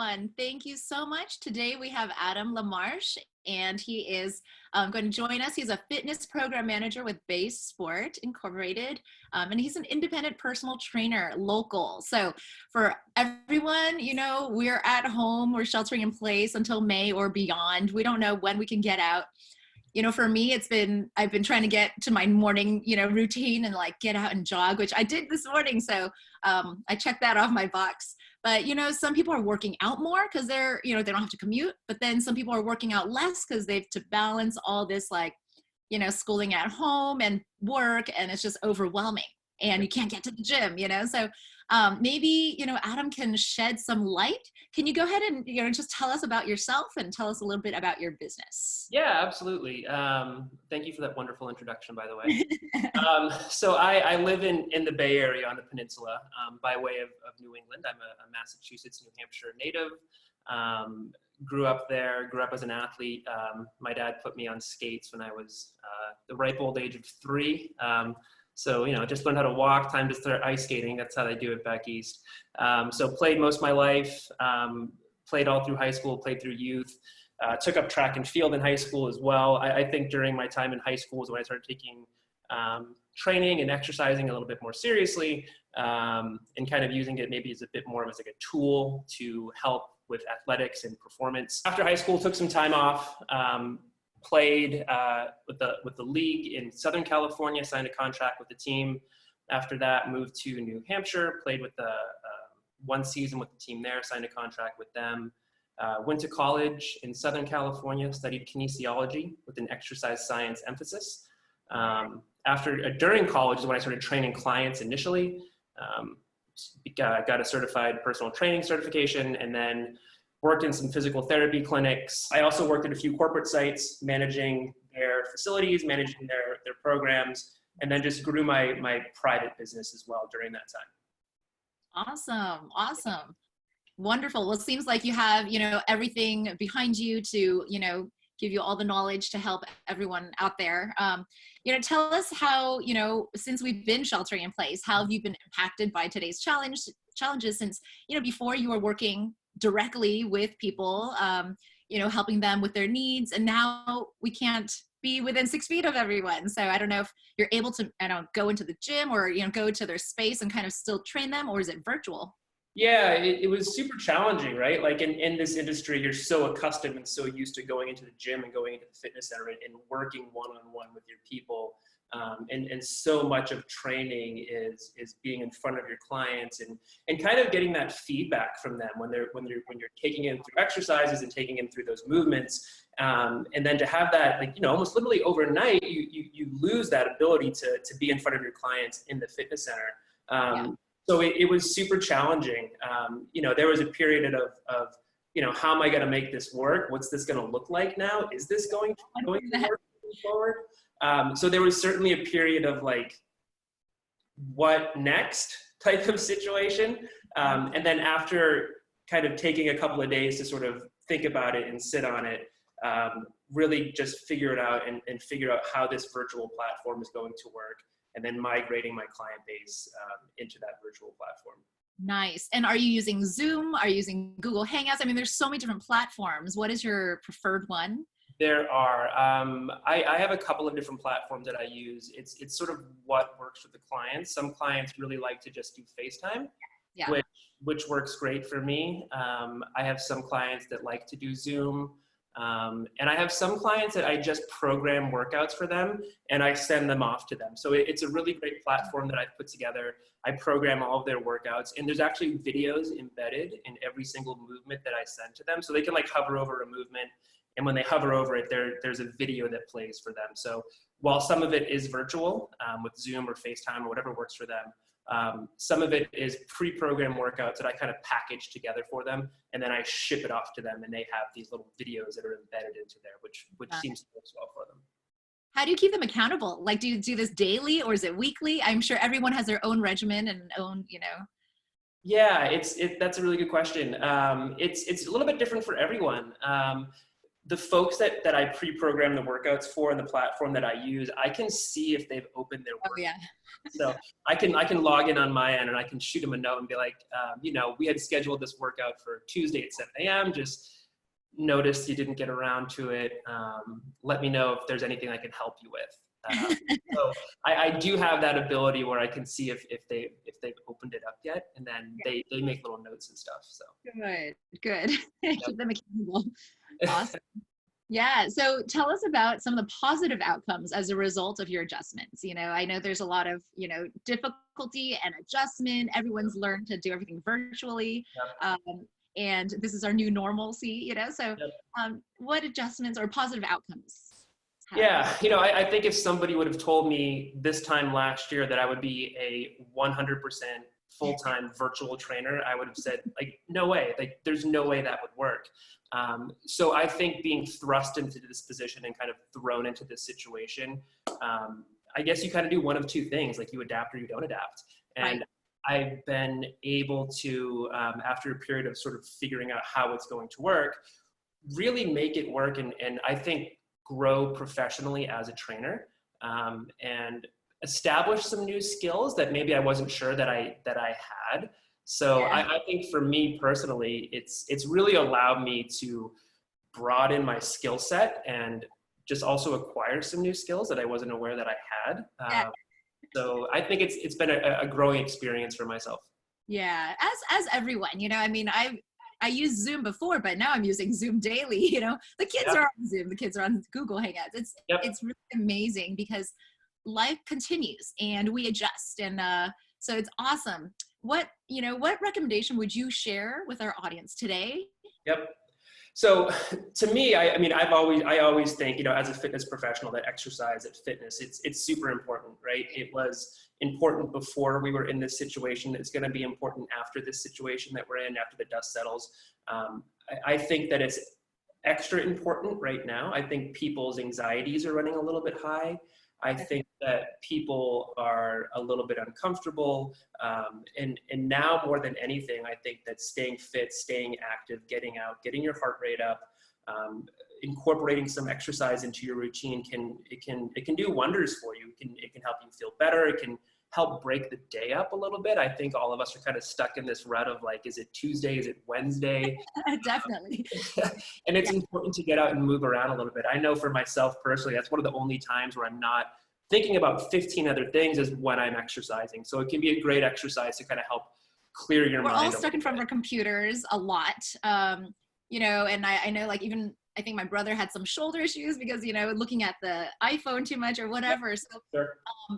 everyone. Thank you so much. Today we have Adam Lamarche, and he is going to join us. He's a fitness program manager with Base Sport Incorporated, and he's an independent personal trainer local. So for everyone, you know, we're at home, we're sheltering in place until May or beyond. We don't know when we can get out. You know, for me, I've been trying to get to my morning, routine and like get out and jog, which I did this morning. So I checked that off my box. But, some people are working out more because they don't have to commute. But then some people are working out less because they have to balance all this, like, schooling at home and work. And it's just overwhelming. And you can't get to the gym, So maybe, Adam can shed some light. Can you go ahead and, just tell us about yourself and tell us a little bit about your business? Yeah, absolutely. Thank you for that wonderful introduction, by the way. So I live in the Bay Area on the peninsula by way of New England. I'm a Massachusetts, New Hampshire native. Grew up there, grew up as an athlete. My dad put me on skates when I was the ripe old age of 3. So, just learned how to walk, time to start ice skating. That's how they do it back east. So played most of my life, played all through high school, played through youth. Took up track and field in high school as well. I think during my time in high school is when I started taking training and exercising a little bit more seriously, and kind of using it maybe as a bit more as like a tool to help with athletics and performance. After high school, took some time off, played with the league in Southern California, signed a contract with the team. After that, moved to New Hampshire, played with the one season with the team there, signed a contract with them. Went to college in Southern California, studied kinesiology with an exercise science emphasis. During college is when I started training clients initially. Got a certified personal training certification, and then worked in some physical therapy clinics. I also worked at a few corporate sites, managing their facilities, managing their programs, and then just grew my private business as well during that time. Awesome. Wonderful. Well, it seems like you have, everything behind you to, give you all the knowledge to help everyone out there. Tell us how, since we've been sheltering in place, how have you been impacted by today's challenges since, before you were working directly with people, helping them with their needs, and now we can't be within 6 feet of everyone. So I don't know if you're able to, go into the gym or, go to their space and kind of still train them, or is it virtual? Yeah, it was super challenging, right? Like in this industry, you're so accustomed and so used to going into the gym and going into the fitness center and working one-on-one with your people. And so much of training is being in front of your clients and kind of getting that feedback from them when you're taking them through exercises and taking them through those movements. And then to have that, like, almost literally overnight, you lose that ability to be in front of your clients in the fitness center. Yeah. So it was super challenging. There was a period of how am I going to make this work? What's this going to look like now? Is this going to work moving forward? So there was certainly a period of like, what next type of situation. And then after kind of taking a couple of days to sort of think about it and sit on it, really just figure it out and figure out how this virtual platform is going to work, and then migrating my client base into that virtual platform. Nice. And are you using Zoom? Are you using Google Hangouts? I mean, there's so many different platforms. What is your preferred one? There are. I have a couple of different platforms that I use. It's sort of what works for the clients. Some clients really like to just do FaceTime, yeah. which works great for me. I have some clients that like to do Zoom. And I have some clients that I just program workouts for them and I send them off to them. So it's a really great platform that I've put together. I program all of their workouts, and there's actually videos embedded in every single movement that I send to them. So they can like hover over a movement, and when they hover over it, there's a video that plays for them. So while some of it is virtual with Zoom or FaceTime or whatever works for them, some of it is pre-programmed workouts that I kind of package together for them, and then I ship it off to them, and they have these little videos that are embedded into there, which seems to work well for them. How do you keep them accountable? Like, do you do this daily or is it weekly? I'm sure everyone has their own regimen and own, Yeah, that's a really good question. It's a little bit different for everyone. the folks that I pre-program the workouts for and the platform that I use, I can see if they've opened their Oh work. yeah. So I can log in on my end and I can shoot them a note and be like, we had scheduled this workout for Tuesday at 7 a.m. Just noticed you didn't get around to it. Let me know if there's anything I can help you with. So I do have that ability where I can see if they've opened it up yet, and then they make little notes and stuff. So Good. yep. Keep them accountable. Awesome. Yeah. So tell us about some of the positive outcomes as a result of your adjustments. I know there's a lot of, difficulty and adjustment. Everyone's learned to do everything virtually. Yep. And this is our new normalcy, so Yep. What adjustments or positive outcomes? Yeah, I think if somebody would have told me this time last year that I would be a 100% full-time virtual trainer, I would have said, like, no way, like, there's no way that would work. So I think being thrust into this position and kind of thrown into this situation, I guess you kind of do one of two things, like you adapt or you don't adapt. And I've been able to, after a period of sort of figuring out how it's going to work, really make it work and I think grow professionally as a trainer, and establish some new skills that maybe I wasn't sure that I had. So I think for me personally, it's really allowed me to broaden my skill set and just also acquire some new skills that I wasn't aware that I had. So I think it's been a growing experience for myself. Yeah, as everyone, I used Zoom before, but now I'm using Zoom daily. The kids are on Zoom, the kids are on Google Hangouts. It's really amazing because life continues and we adjust, and so it's awesome. What recommendation would you share with our audience today? Yep. So to me, I always think, as a fitness professional, that exercise, that fitness, it's super important, right? It was important before we were in this situation. It's going to be important after this situation that we're in, after the dust settles. I think that it's extra important right now. I think people's anxieties are running a little bit high. I think that people are a little bit uncomfortable. And now more than anything, I think that staying fit, staying active, getting out, getting your heart rate up, incorporating some exercise into your routine it can do wonders for you. It can help you feel better. It can help break the day up a little bit. I think all of us are kind of stuck in this rut of like, is it Tuesday? Is it Wednesday? Definitely. And it's important to get out and move around a little bit. I know for myself personally, that's one of the only times where I'm not thinking about 15 other things is when I'm exercising. So it can be a great exercise to kind of help clear your mind. We're all stuck in front of our computers a lot. And I know, like, even I think my brother had some shoulder issues because, looking at the iPhone too much or whatever. So Sure.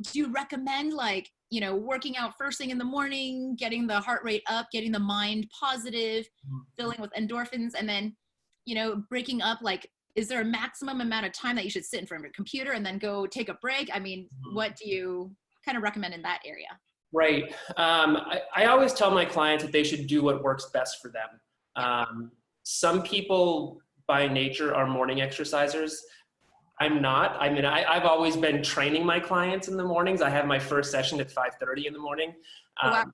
Do you recommend, like, working out first thing in the morning, getting the heart rate up, getting the mind positive, filling with endorphins, and then, breaking up, like, is there a maximum amount of time that you should sit in front of your computer and then go take a break? I mean, what do you kind of recommend in that area? Right. I always tell my clients that they should do what works best for them. Some people by nature are morning exercisers. I'm not. I mean, I've always been training my clients in the mornings. I have my first session at 5:30 in the morning. Wow.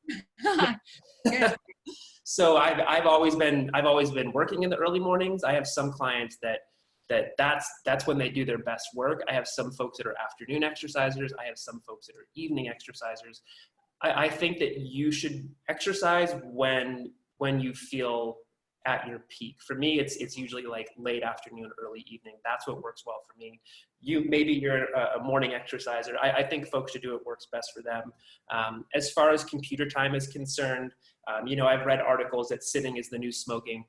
Yeah. So I've always been working in the early mornings. I have some clients that's when they do their best work. I have some folks that are afternoon exercisers. I have some folks that are evening exercisers. I think that you should exercise when you feel at your peak. For me, it's usually like late afternoon, early evening. That's what works well for me. Maybe you're a morning exerciser. I think folks should do what works best for them. As far as computer time is concerned, I've read articles that sitting is the new smoking.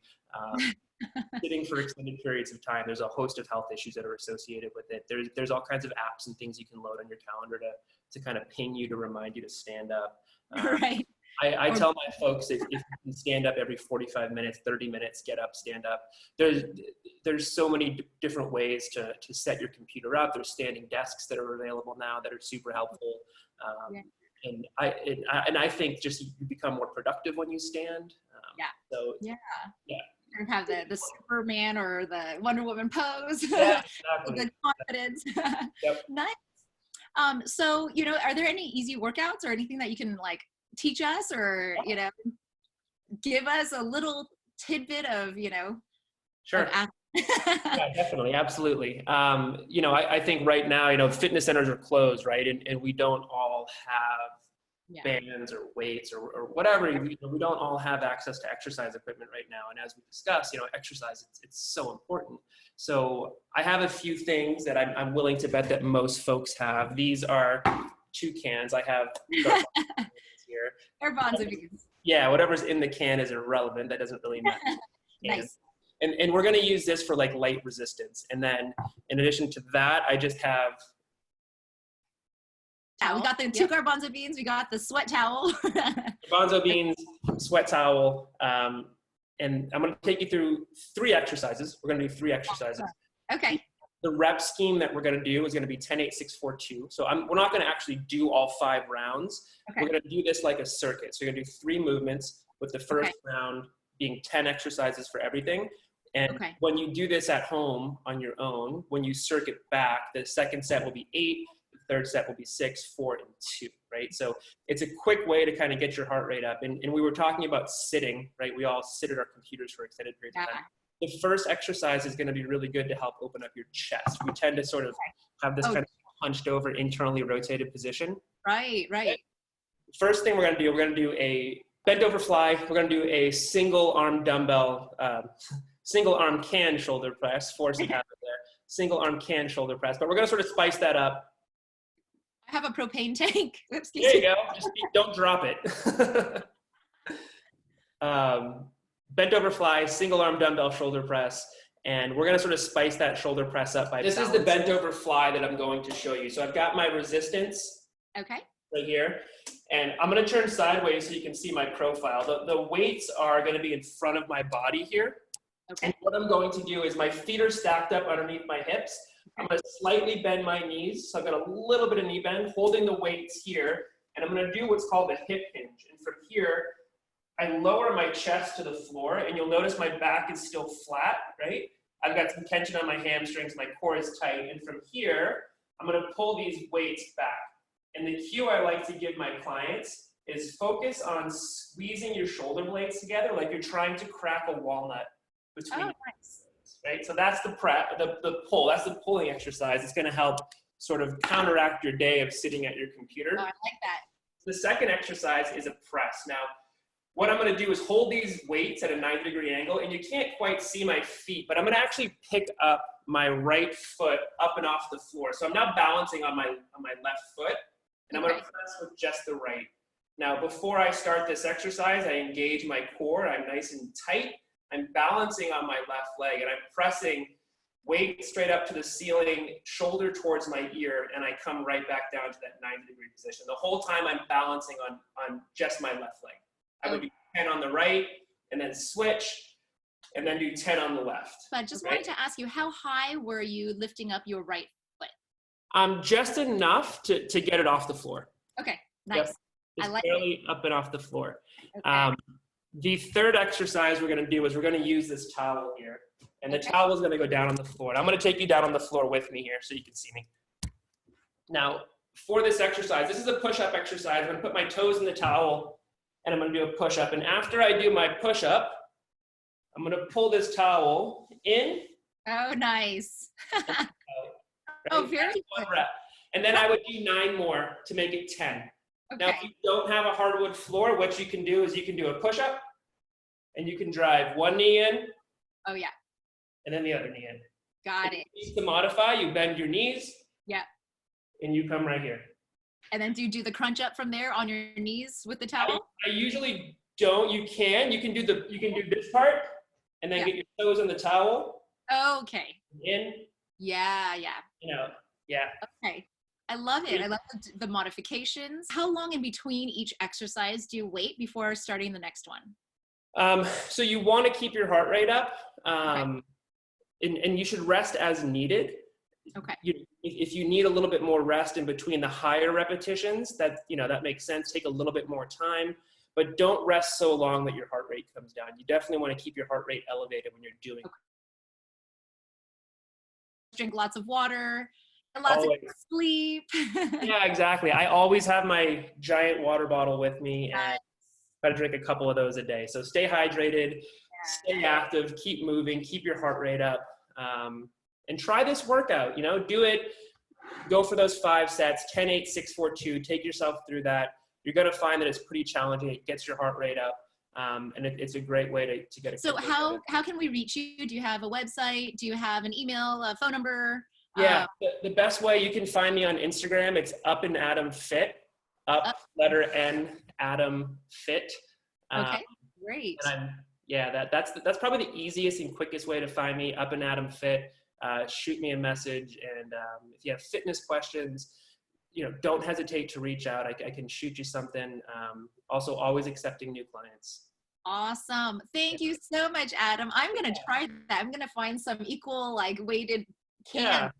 Sitting for extended periods of time, there's a host of health issues that are associated with it. There's all kinds of apps and things you can load on your calendar to kind of ping you to remind you to stand up. Right. I tell my folks if you can stand up every 45 minutes, 30 minutes, get up, stand up. There's so many different ways to set your computer up. There's standing desks that are available now that are super helpful. And I think just you become more productive when you stand. So yeah. You have the Superman or the Wonder Woman pose. Yeah, exactly. The confidence. Yep. Nice. So, are there any easy workouts or anything that you can, like, teach us or, give us a little tidbit of, Sure. Yeah, definitely. Absolutely. I think right now, fitness centers are closed, right? And we don't all have Yeah. bands or weights or whatever. We don't all have access to exercise equipment right now. And as we discussed, exercise, it's so important. So I have a few things that I'm willing to bet that most folks have. These are 2 cans. I have here. Or bonds of beans. Yeah, whatever's in the can is irrelevant. That doesn't really matter. Nice. And we're going to use this for like light resistance. And then in addition to that, I just have. Yeah, we got the 2 garbanzo beans. We got the sweat towel. Garbanzo beans, sweat towel. And I'm going to take you through 3 exercises. We're going to do 3 exercises. Okay. The rep scheme that we're going to do is going to be 10, 8, 6, 4, 2. So we're not going to actually do all 5 rounds. Okay. We're going to do this like a circuit. So you're going to do 3 movements with the first round being 10 exercises for everything. And when you do this at home on your own, when you circuit back, the second set will be 8, the third set will be 6, 4, and 2, right? So it's a quick way to kind of get your heart rate up. And we were talking about sitting, right? We all sit at our computers for extended periods of time. The first exercise is going to be really good to help open up your chest. We tend to sort of have this kind of hunched over, internally rotated position. Right. First thing we're going to do, we're going to do a bent over fly. We're going to do a single arm dumbbell, single arm can shoulder press. Force it out there. Single arm can shoulder press. But we're going to sort of spice that up. I have a propane tank. There you go. Just don't drop it. Bent over fly, single arm dumbbell shoulder press. And we're going to sort of spice that shoulder press up by balancing. This is the bent over fly that I'm going to show you. So I've got my resistance right here. And I'm going to turn sideways so you can see my profile. The weights are going to be in front of my body here. And what I'm going to do is my feet are stacked up underneath my hips. I'm going to slightly bend my knees. So I've got a little bit of knee bend, holding the weights here. And I'm going to do what's called a hip hinge. And from here, I lower my chest to the floor, and you'll notice my back is still flat, right? I've got some tension on my hamstrings, my core is tight, and from here, I'm gonna pull these weights back. And the cue I like to give my clients is focus on squeezing your shoulder blades together like you're trying to crack a walnut between your legs, right? So that's the pull, that's the pulling exercise. It's gonna help sort of counteract your day of sitting at your computer. Oh, I like that. The second exercise is a press. Now, what I'm going to do is hold these weights at a 90-degree angle, and you can't quite see my feet, but I'm going to actually pick up my right foot up and off the floor. So I'm now balancing on my left foot, and I'm going to press with just the right. Now, before I start this exercise, I engage my core. I'm nice and tight. I'm balancing on my left leg, and I'm pressing weight straight up to the ceiling, shoulder towards my ear, and I come right back down to that 90-degree position. The whole time I'm balancing on just my left leg. I would do 10 on the right, and then switch, and then do 10 on the left. But I just wanted to ask you, how high were you lifting up your right foot? Just enough to get it off the floor. Okay, nice. Yep. Just I like barely up and off the floor. Okay. The third exercise we're going to do is we're going to use this towel here, and the towel is going to go down on the floor. And I'm going to take you down on the floor with me here so you can see me. Now, for this exercise, this is a push-up exercise. I'm going to put my toes in the towel, and I'm going to do a push-up. And after I do my push-up, I'm going to pull this towel in. Oh, nice. Right? Oh, very good. One rep. And then I would do 9 more to make it 10. Okay. Now, if you don't have a hardwood floor, what you can do is you can do a push-up, and you can drive one knee in. Oh, yeah. And then the other knee in. Got it. To modify, you bend your knees. Yeah. And you come right here. And then do you do the crunch up from there on your knees with the towel? I usually don't. You can do this part, and then get your toes on the towel. Okay. In. Yeah. Yeah. Okay. I love it. I love the modifications. How long in between each exercise do you wait before starting the next one? So you want to keep your heart rate up, and you should rest as needed. Okay. If you need a little bit more rest in between the higher repetitions, that makes sense. Take a little bit more time, but don't rest so long that your heart rate comes down. You definitely want to keep your heart rate elevated when you're doing. Drink lots of water, lots of sleep. Yeah, exactly. I always have my giant water bottle with me, and try to drink a couple of those a day. So stay hydrated. stay active, keep moving, keep your heart rate up, and try this workout. Do it. Go for those 5 sets, 10, 8, 6, 4, 2. Take yourself through that. You're going to find that it's pretty challenging. It gets your heart rate up, and it's a great way to get a. So how can we reach you? Do you have a website? Do you have an email, a phone number? Yeah, the best way, you can find me on Instagram. It's Up and Adam Fit. Letter N, Adam Fit. Okay, great. And that's probably the easiest and quickest way to find me. Up and Adam Fit. Shoot me a message, and if you have fitness questions, don't hesitate to reach out. I can shoot you something. Also, always accepting new clients. Awesome. Thank you so much, Adam. I'm going to try that. I'm going to find some equal weighted cans.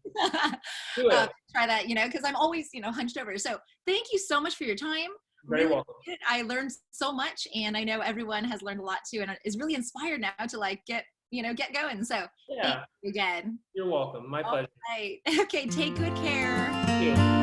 Do it. Try that, because I'm always, hunched over. So thank you so much for your time. Very welcome. I learned so much, and I know everyone has learned a lot too, and is really inspired now to get going. So thank you again. You're welcome. My pleasure. All right. Okay. Take good care. Thank you.